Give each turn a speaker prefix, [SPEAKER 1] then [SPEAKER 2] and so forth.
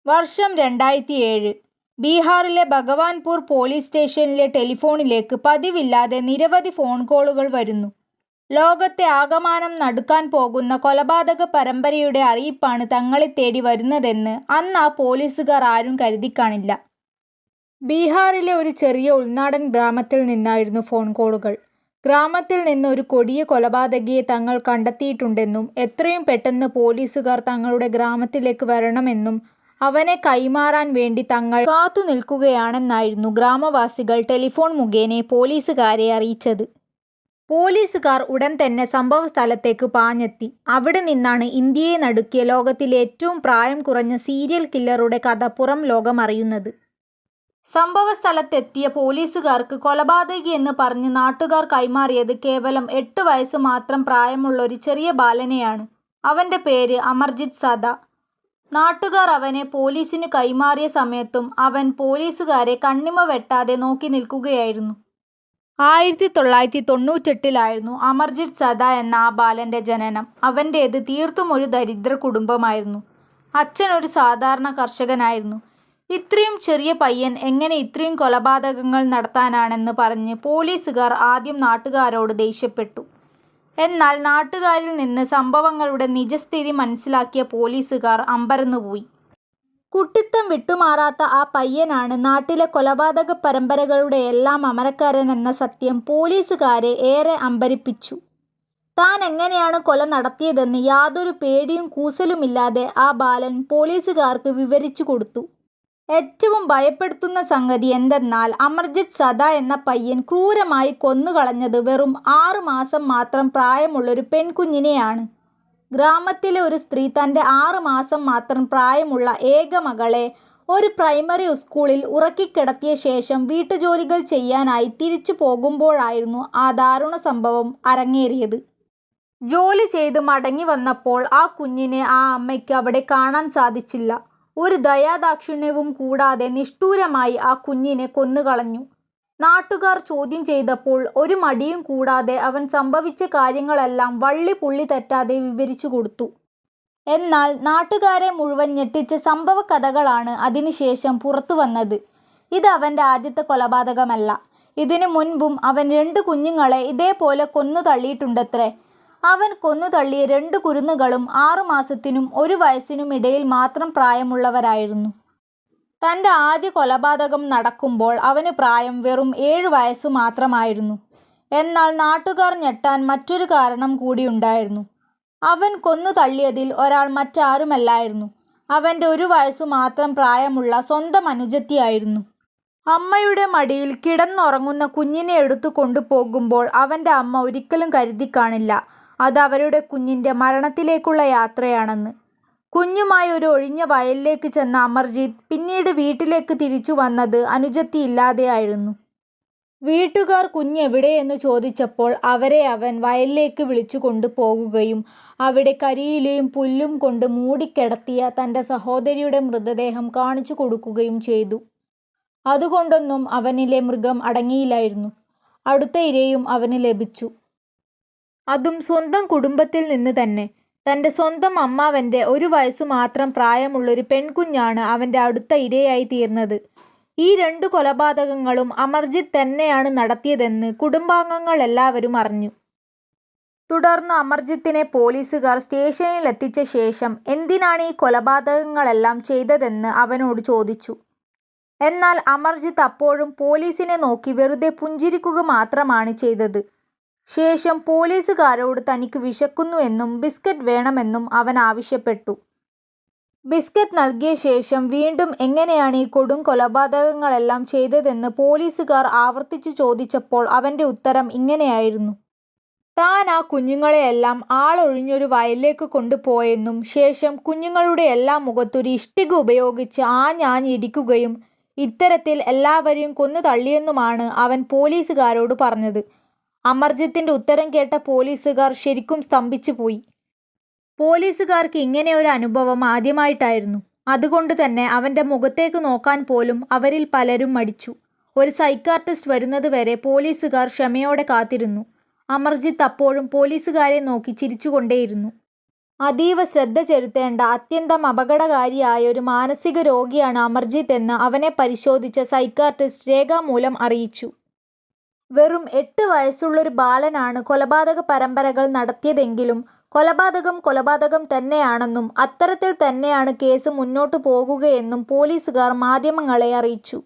[SPEAKER 1] വർഷം 2007. ബീഹാറിലെ ഭഗവാൻപൂർ പോലീസ് സ്റ്റേഷനിലെ ടെലിഫോണിലേക്ക് പതിവില്ലാതെ നിരവധി ഫോൺ കോളുകൾ വരുന്നു. ലോകത്തെ ആകമാനം നടുക്കാൻ പോകുന്ന കൊലപാതക പരമ്പരയുടെ അറിയിപ്പാണ് തങ്ങളെ തേടി വരുന്നതെന്ന് അന്ന് ആ പോലീസുകാർ ആരും കരുതിക്കാണില്ല. ബീഹാറിലെ ഒരു ചെറിയ ഉൾനാടൻ ഗ്രാമത്തിൽ നിന്നായിരുന്നു ഫോൺ കോളുകൾ. ഗ്രാമത്തിൽ നിന്ന് ഒരു കൊടിയ കൊലപാതകിയെ തങ്ങൾ കണ്ടെത്തിയിട്ടുണ്ടെന്നും എത്രയും പെട്ടെന്ന് പോലീസുകാർ തങ്ങളുടെ ഗ്രാമത്തിലേക്ക് വരണമെന്നും അവനെ കൈമാറാൻ വേണ്ടി തങ്ങൾ കാത്തു നിൽക്കുകയാണെന്നായിരുന്നു ഗ്രാമവാസികൾ ടെലിഫോൺ മുഖേന പോലീസുകാരെ അറിയിച്ചത്. പോലീസുകാർ ഉടൻ തന്നെ സംഭവ സ്ഥലത്തേക്ക് പാഞ്ഞെത്തി. അവിടെ നിന്നാണ് ഇന്ത്യയെ നടുക്കിയ ലോകത്തിലെ ഏറ്റവും പ്രായം കുറഞ്ഞ സീരിയൽ കില്ലറുടെ കഥ പുറം ലോകം അറിയുന്നത്. സംഭവ സ്ഥലത്തെത്തിയ പോലീസുകാർക്ക് കൊലപാതകി എന്ന് പറഞ്ഞ് നാട്ടുകാർ കൈമാറിയത് കേവലം 8 വയസ്സ് മാത്രം പ്രായമുള്ള ഒരു ചെറിയ ബാലനെയാണ്. അവൻ്റെ പേര് അമർജിത് സദ. നാട്ടുകാർ അവനെ പോലീസിന് കൈമാറിയ സമയത്തും അവൻ പോലീസുകാരെ കണ്ണിമ വെട്ടാതെ നോക്കി നിൽക്കുകയായിരുന്നു. 1998 അമർജിത് സദ എന്ന ആ ബാലൻ്റെ ജനനം. അവൻ്റേത് തീർത്തും ഒരു ദരിദ്ര കുടുംബമായിരുന്നു. അച്ഛൻ ഒരു സാധാരണ കർഷകനായിരുന്നു. ഇത്രയും ചെറിയ പയ്യൻ എങ്ങനെ ഇത്രയും കൊലപാതകങ്ങൾ നടത്താനാണെന്ന് പറഞ്ഞ് പോലീസുകാർ ആദ്യം നാട്ടുകാരോട് ദേഷ്യപ്പെട്ടു. എന്നാൽ നാട്ടുകാരിൽ നിന്ന് സംഭവങ്ങളുടെ നിജസ്ഥിതി മനസ്സിലാക്കിയ പോലീസുകാർ അമ്പരന്നുപോയി. കുട്ടിത്തം വിട്ടുമാറാത്ത ആ പയ്യനാണ് നാട്ടിലെ കൊലപാതക പരമ്പരകളുടെ എല്ലാം അമരക്കാരൻ എന്ന സത്യം പോലീസുകാരെ ഏറെ അമ്പരിപ്പിച്ചു. താൻ എങ്ങനെയാണ് കൊല നടത്തിയതെന്ന് യാതൊരു പേടിയും കൂസലുമില്ലാതെ ആ ബാലൻ പോലീസുകാർക്ക് വിവരിച്ചു കൊടുത്തു. ഏറ്റവും ഭയപ്പെടുത്തുന്ന സംഗതി എന്തെന്നാൽ അമർജിത് സദ എന്ന പയ്യൻ ക്രൂരമായി കൊന്നുകളഞ്ഞത് വെറും 6 മാസം മാത്രം പ്രായമുള്ളൊരു പെൺകുഞ്ഞിനെയാണ്. ഗ്രാമത്തിലെ ഒരു സ്ത്രീ തൻ്റെ 6 മാസം മാത്രം പ്രായമുള്ള ഏക മകളെ ഒരു പ്രൈമറി സ്കൂളിൽ ഉറക്കിക്കിടത്തിയ ശേഷം വീട്ടുജോലികൾ ചെയ്യാനായി തിരിച്ചു പോകുമ്പോഴായിരുന്നു ആ ദാരുണ സംഭവം അരങ്ങേറിയത്. ജോലി ചെയ്ത് മടങ്ങി വന്നപ്പോൾ ആ കുഞ്ഞിനെ ആ അമ്മയ്ക്ക് അവിടെ കാണാൻ സാധിച്ചില്ല. ഒരു ദയാദാക്ഷിണ്യവും കൂടാതെ നിഷ്ഠൂരമായി ആ കുഞ്ഞിനെ കൊന്നുകളഞ്ഞു. നാട്ടുകാർ ചോദ്യം ചെയ്തപ്പോൾ ഒരു മടിയും കൂടാതെ അവൻ സംഭവിച്ച കാര്യങ്ങളെല്ലാം വള്ളി പുള്ളി തെറ്റാതെ വിവരിച്ചു കൊടുത്തു. എന്നാൽ നാട്ടുകാരെ മുഴുവൻ ഞെട്ടിച്ച സംഭവ കഥകളാണ് അതിനുശേഷം പുറത്തു വന്നത്. ഇത് അവൻ്റെ ആദ്യത്തെ കൊലപാതകമല്ല. ഇതിനു മുൻപും അവൻ 2 കുഞ്ഞുങ്ങളെ ഇതേപോലെ കൊന്നു തള്ളിയിട്ടുണ്ടത്രേ. അവൻ കൊന്നു തള്ളിയ 2 കുരുന്നുകളും 6 മാസത്തിനും 1 വയസ്സിനും ഇടയിൽ മാത്രം പ്രായമുള്ളവരായിരുന്നു. തൻ്റെ ആദ്യ കൊലപാതകം നടക്കുമ്പോൾ അവന് പ്രായം വെറും 7 വയസ്സു മാത്രമായിരുന്നു. എന്നാൽ നാട്ടുകാർ ഞെട്ടാൻ മറ്റൊരു കാരണം കൂടിയുണ്ടായിരുന്നു. അവൻ കൊന്നു തള്ളിയതിൽ ഒരാൾ മറ്റാരുമല്ലായിരുന്നു. അവൻ്റെ 1 വയസ്സു മാത്രം പ്രായമുള്ള സ്വന്തം അനുജത്തിയായിരുന്നു. അമ്മയുടെ മടിയിൽ കിടന്നുറങ്ങുന്ന കുഞ്ഞിനെ എടുത്തു കൊണ്ടുപോകുമ്പോൾ അവൻ്റെ അമ്മ ഒരിക്കലും കരുതിക്കാണില്ല അത് അവരുടെ കുഞ്ഞിൻ്റെ മരണത്തിലേക്കുള്ള യാത്രയാണെന്ന്. കുഞ്ഞുമായി ഒരു ഒഴിഞ്ഞ വയലിലേക്ക് ചെന്ന അമർജിത് പിന്നീട് വീട്ടിലേക്ക് തിരിച്ചു വന്നത് അനുജത്തിയില്ലാതെയായിരുന്നു. വീട്ടുകാർ കുഞ്ഞെവിടെയെന്ന് ചോദിച്ചപ്പോൾ അവരെ അവൻ വയലിലേക്ക് വിളിച്ചു കൊണ്ടുപോകുകയും അവിടെ കരിയിലയും പുല്ലും കൊണ്ട് മൂടിക്കിടത്തിയ തൻ്റെ സഹോദരിയുടെ മൃതദേഹം കാണിച്ചു കൊടുക്കുകയും ചെയ്തു. അതുകൊണ്ടൊന്നും അവനിലെ മൃഗം അടങ്ങിയില്ലായിരുന്നു. അടുത്ത ഇരയും അവന് ലഭിച്ചു. അതും സ്വന്തം കുടുംബത്തിൽ നിന്ന് തന്നെ. തൻ്റെ സ്വന്തം അമ്മാവൻ്റെ 1 വയസ്സു മാത്രം പ്രായമുള്ളൊരു പെൺകുഞ്ഞാണ് അവൻ്റെ അടുത്ത ഇരയായി തീർന്നത്. ഈ 2 കൊലപാതകങ്ങളും അമർജിത് തന്നെയാണ് നടത്തിയതെന്ന് കുടുംബാംഗങ്ങൾ എല്ലാവരും അറിഞ്ഞു. തുടർന്ന് അമർജിത്തിനെ പോലീസുകാർ സ്റ്റേഷനിൽ എത്തിച്ച ശേഷം എന്തിനാണ് ഈ കൊലപാതകങ്ങളെല്ലാം ചെയ്തതെന്ന് അവനോട് ചോദിച്ചു. എന്നാൽ അമർജിത്ത് അപ്പോഴും പോലീസിനെ നോക്കി വെറുതെ പുഞ്ചിരിക്കുക മാത്രമാണ് ചെയ്തത്. ശേഷം പോലീസുകാരോട് തനിക്ക് വിശക്കുന്നുവെന്നും ബിസ്ക്കറ്റ് വേണമെന്നും അവൻ ആവശ്യപ്പെട്ടു. ബിസ്ക്കറ്റ് നൽകിയ ശേഷം വീണ്ടും എങ്ങനെയാണ് ഈ കൊടും കൊലപാതകങ്ങളെല്ലാം ചെയ്തതെന്ന് പോലീസുകാർ ആവർത്തിച്ചു ചോദിച്ചപ്പോൾ അവൻ്റെ ഉത്തരം ഇങ്ങനെയായിരുന്നു. താൻ ആ കുഞ്ഞുങ്ങളെയെല്ലാം ആളൊഴിഞ്ഞൊരു വയലിലേക്ക് കൊണ്ടുപോയെന്നും ശേഷം കുഞ്ഞുങ്ങളുടെ എല്ലാ മുഖത്തൊരു ഇഷ്ടിക ഉപയോഗിച്ച് ആഞ്ഞാഞ്ഞിടിക്കുകയും ഇത്തരത്തിൽ എല്ലാവരെയും കൊന്നു തള്ളിയെന്നുമാണ് അവൻ പോലീസുകാരോട് പറഞ്ഞത്. അമർജിത്തിൻ്റെ ഉത്തരം കേട്ട പോലീസുകാർ ശരിക്കും സ്തംഭിച്ചു പോയി. പോലീസുകാർക്ക് ഇങ്ങനെ ഒരു അനുഭവം ആദ്യമായിട്ടായിരുന്നു. അതുകൊണ്ട് തന്നെ അവൻ്റെ മുഖത്തേക്ക് നോക്കാൻ പോലും അവരിൽ പലരും മടിച്ചു. ഒരു സൈക്കാട്രിസ്റ്റ് വരുന്നത് വരെ പോലീസുകാർ ക്ഷമയോടെ കാത്തിരുന്നു. അമർജിത്ത് അപ്പോഴും പോലീസുകാരെ നോക്കി ചിരിച്ചുകൊണ്ടേയിരുന്നു. അതീവ ശ്രദ്ധ ചെലുത്തേണ്ട അത്യന്തം അപകടകാരിയായ ഒരു മാനസിക രോഗിയാണ് അമർജിത്ത് എന്ന് അവനെ പരിശോധിച്ച സൈക്കാട്രിസ്റ്റ് രേഖാമൂലം അറിയിച്ചു. വെറും 8 വയസ്സുള്ളൊരു ബാലനാണ് കൊലപാതക പരമ്പരകൾ നടത്തിയതെങ്കിലും കൊലപാതകം തന്നെയാണെന്നും അത്തരത്തിൽ തന്നെയാണ് കേസ് മുന്നോട്ടു പോകുകയെന്നും പോലീസുകാർ മാധ്യമങ്ങളെ അറിയിച്ചു.